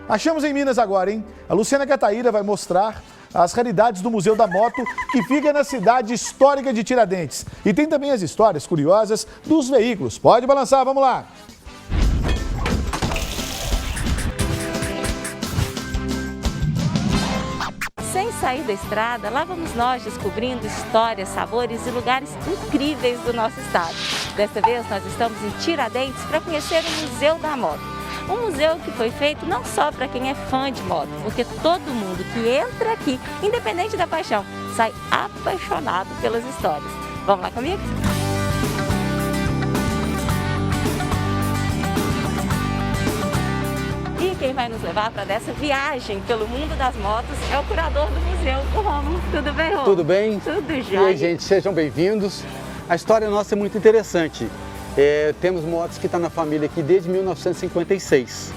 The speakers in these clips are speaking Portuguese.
Achamos em Minas agora, hein? A Luciana Cataíra vai mostrar as raridades do Museu da Moto, que fica na cidade histórica de Tiradentes. E tem também as histórias curiosas dos veículos. Pode balançar, vamos lá! Sem sair da estrada, lá vamos nós descobrindo histórias, sabores e lugares incríveis do nosso estado. Desta vez nós estamos em Tiradentes para conhecer o Museu da Moto. Um museu que foi feito não só para quem é fã de moto, porque todo mundo que entra aqui, independente da paixão, sai apaixonado pelas histórias. Vamos lá comigo? E quem vai nos levar para dessa viagem pelo mundo das motos é o curador do museu, o Rômulo. Tudo bem, Rômulo? Tudo bem? Tudo E jóia. aí, gente, sejam bem-vindos. A história nossa é muito interessante. Temos motos que estão na família aqui desde 1956,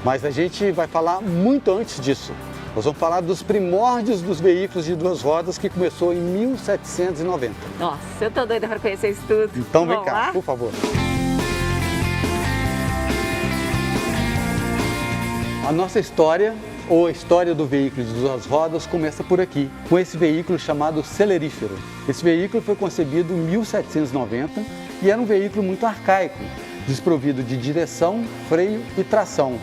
mas a gente vai falar muito antes disso. Nós vamos falar dos primórdios dos veículos de duas rodas, que começou em 1790. Nossa, eu tô doida para conhecer isso tudo. Então vem Vamos cá, lá? por favor. A nossa história, ou a história do veículo de duas rodas, começa por aqui, com esse veículo chamado celerífero. Esse veículo foi concebido em 1790 e era um veículo muito arcaico, desprovido de direção, freio e tração.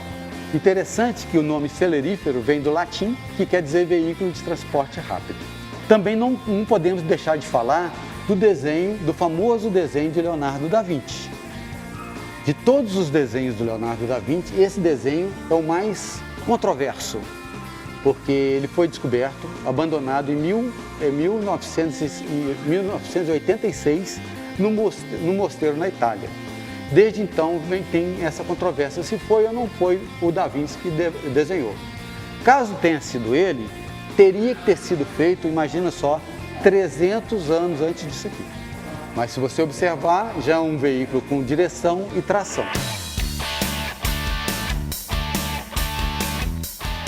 Interessante que o nome celerífero vem do latim, que quer dizer veículo de transporte rápido. Também não podemos deixar de falar do famoso desenho de Leonardo da Vinci. De todos os desenhos do Leonardo da Vinci, esse desenho é o mais controverso, porque ele foi descoberto, abandonado em 1986 no mosteiro na Itália. Desde então tem essa controvérsia se foi ou não foi o Da Vinci que desenhou. Caso tenha sido ele, teria que ter sido feito, imagina só, 300 anos antes disso aqui. Mas se você observar, já é um veículo com direção e tração.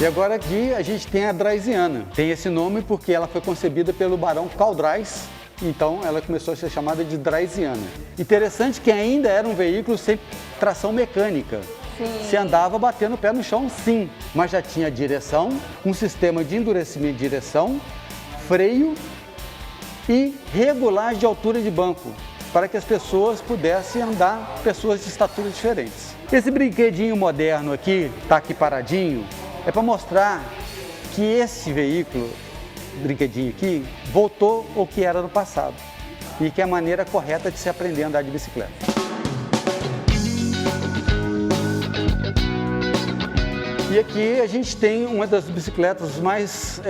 E agora aqui a gente tem a Draisiana. Tem esse nome porque ela foi concebida pelo barão Karl Drais, então ela começou a ser chamada de Draisiana. Interessante que ainda era um veículo sem tração mecânica. Sim. Se andava batendo o pé no chão, sim, mas já tinha direção, um sistema de endurecimento de direção, freio e regulagem de altura de banco, para que as pessoas pudessem andar, pessoas de estaturas diferentes. Esse brinquedinho moderno aqui, está aqui paradinho, é para mostrar que esse veículo, brinquedinho aqui, voltou ao que era no passado e que é a maneira correta de se aprender a andar de bicicleta. E aqui a gente tem uma das bicicletas mais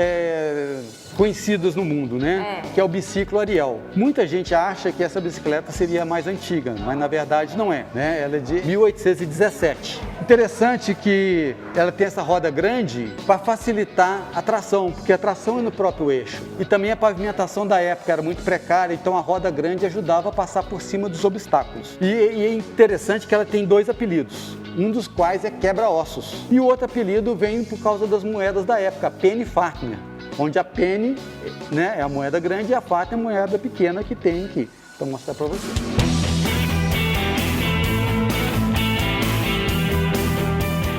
conhecidas no mundo, né? Que é o biciclo Ariel. Muita gente acha que essa bicicleta seria mais antiga, mas na verdade não é, né? Ela é de 1817. Interessante que ela tem essa roda grande para facilitar a tração, porque a tração é no próprio eixo. E também a pavimentação da época era muito precária, então a roda grande ajudava a passar por cima dos obstáculos. E é interessante que ela tem dois apelidos, um dos quais é quebra-ossos. E o outro apelido vem por causa das moedas da época, penny farthing, onde a penny, né, é a moeda grande e a farthing é a moeda pequena que tem aqui. Então, vou mostrar para você.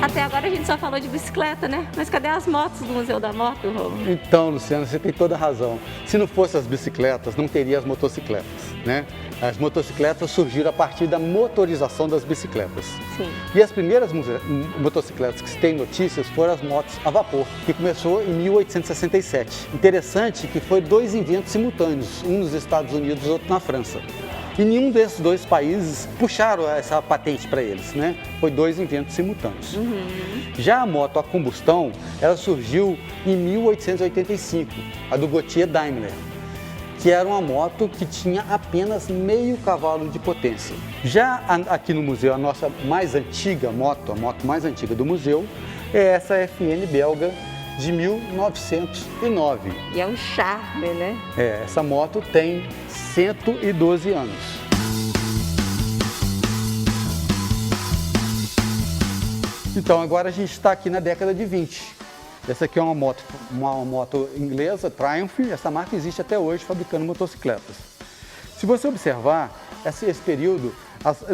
Até agora a gente só falou de bicicleta, né? Mas cadê as motos do Museu da Moto, Rômulo? Então, Luciana, você tem toda a razão. Se não fossem as bicicletas, não teria as motocicletas, né? As motocicletas surgiram a partir da motorização das bicicletas. Sim. E as primeiras motocicletas que se tem notícias foram as motos a vapor, que começou em 1867. Interessante que foi dois inventos simultâneos, um nos Estados Unidos e outro na França. E nenhum desses dois países puxaram essa patente para eles, né? Foi dois inventos simultâneos. Já a moto a combustão, ela surgiu em 1885, a do Goodyear Daimler, que era uma moto que tinha apenas meio cavalo de potência. Já aqui no museu, a nossa mais antiga moto, a moto mais antiga do museu, é essa FN belga de 1909. E é um charme, né? Essa moto tem 112 anos. Então agora a gente está aqui na década de 20. Essa aqui é uma moto inglesa, Triumph. Essa marca existe até hoje fabricando motocicletas. Se você observar, esse período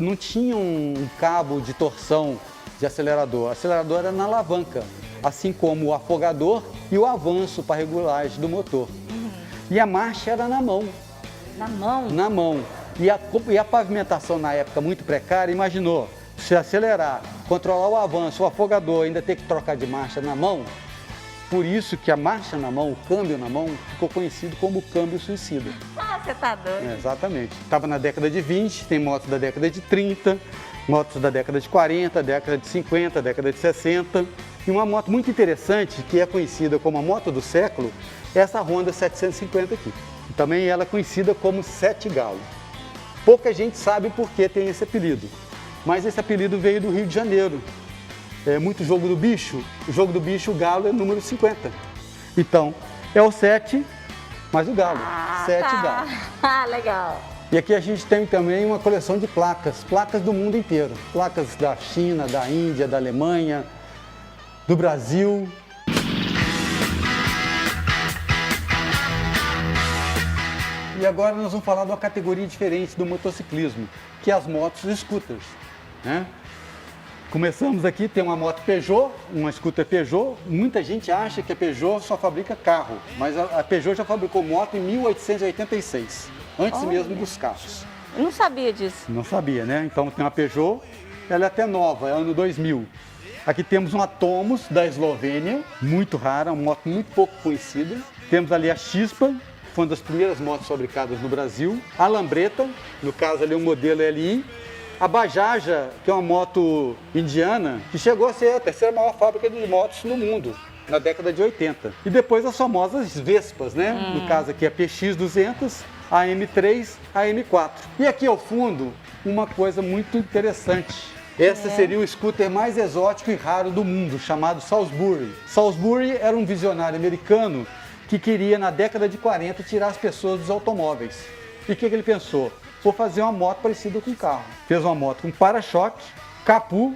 não tinha um cabo de torção de acelerador. O acelerador era na alavanca. assim como o afogador e o avanço para regulagem do motor. E a marcha era na mão. Na mão? Na mão. E a pavimentação na época muito precária, imaginou, se acelerar, controlar o avanço, o afogador, ainda ter que trocar de marcha na mão. Por isso que a marcha na mão, o câmbio na mão, ficou conhecido como câmbio suicida. Ah, você tá doido. Exatamente. Estava na década de 20, tem motos da década de 30, motos da década de 40, década de 50, década de 60. E uma moto muito interessante, que é conhecida como a moto do século, é essa Honda 750 aqui. Também ela é conhecida como Sete Galo. Pouca gente sabe por que tem esse apelido, mas esse apelido veio do Rio de Janeiro. É muito jogo do bicho, o jogo do bicho, o galo é número 50. Então, é o 7, mais o galo, 7 galo. Ah, legal. E aqui a gente tem também uma coleção de placas, placas do mundo inteiro. Placas da China, da Índia, da Alemanha, do Brasil. E agora nós vamos falar de uma categoria diferente do motociclismo, que é as motos scooters, né? Começamos aqui, tem uma moto Peugeot, uma scooter Peugeot. Muita gente acha que a Peugeot só fabrica carro, mas a Peugeot já fabricou moto em 1886, antes mesmo dos carros. Eu não sabia disso. Não sabia, né? Então tem uma Peugeot, ela é até nova, é ano 2000. Aqui temos uma Tomos da Eslovênia, muito rara, uma moto muito pouco conhecida. Temos ali a Chispa, foi uma das primeiras motos fabricadas no Brasil. A Lambretta, no caso ali o modelo LI. A Bajaja, que é uma moto indiana, que chegou a ser a terceira maior fábrica de motos no mundo, na década de 80. E depois as famosas Vespas, né? No caso aqui a PX200, a M3, a M4. E aqui ao fundo, uma coisa muito interessante. Esse seria o scooter mais exótico e raro do mundo, chamado Salisbury. Salisbury era um visionário americano que queria, na década de 40, tirar as pessoas dos automóveis. E o que ele pensou? Vou fazer uma moto parecida com um carro. Fez uma moto com para-choque, capu,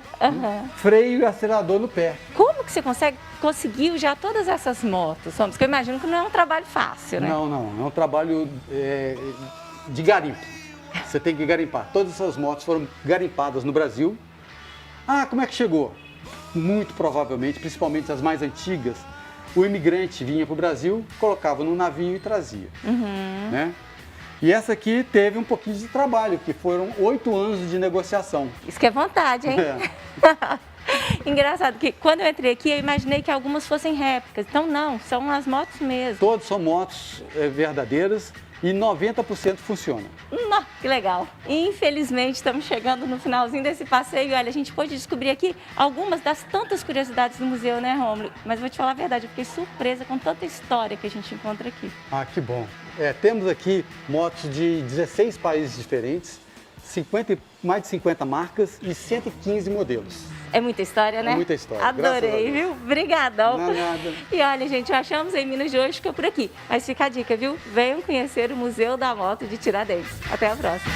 freio e acelerador no pé. Como que você conseguiu já todas essas motos? Porque eu imagino que não é um trabalho fácil, né? Não, não. É um trabalho de garimpo. Você tem que garimpar. Todas essas motos foram garimpadas no Brasil. Ah, como é que chegou? Muito provavelmente, principalmente as mais antigas, o imigrante vinha para o Brasil, colocava no navio e trazia. Né? E essa aqui teve um pouquinho de trabalho, que foram 8 anos de negociação. Isso que é vontade, hein? Engraçado que quando eu entrei aqui, eu imaginei que algumas fossem réplicas. Então não, são as motos mesmo. Todas são motos verdadeiras e 90% funcionam. Que legal. Infelizmente, estamos chegando no finalzinho desse passeio. Olha, a gente pôde descobrir aqui algumas das tantas curiosidades do museu, né, Rômulo? Mas vou te falar a verdade, eu fiquei surpresa com tanta história que a gente encontra aqui. Ah, que bom. Temos aqui motos de 16 países diferentes, mais de 50 marcas e 115 modelos. É muita história, né? É muita história. Adorei, viu? Obrigadão. Não é nada. E olha, gente, o Achamos em Minas de hoje fica por aqui. Mas fica a dica, viu? Venham conhecer o Museu da Moto de Tiradentes. Até a próxima.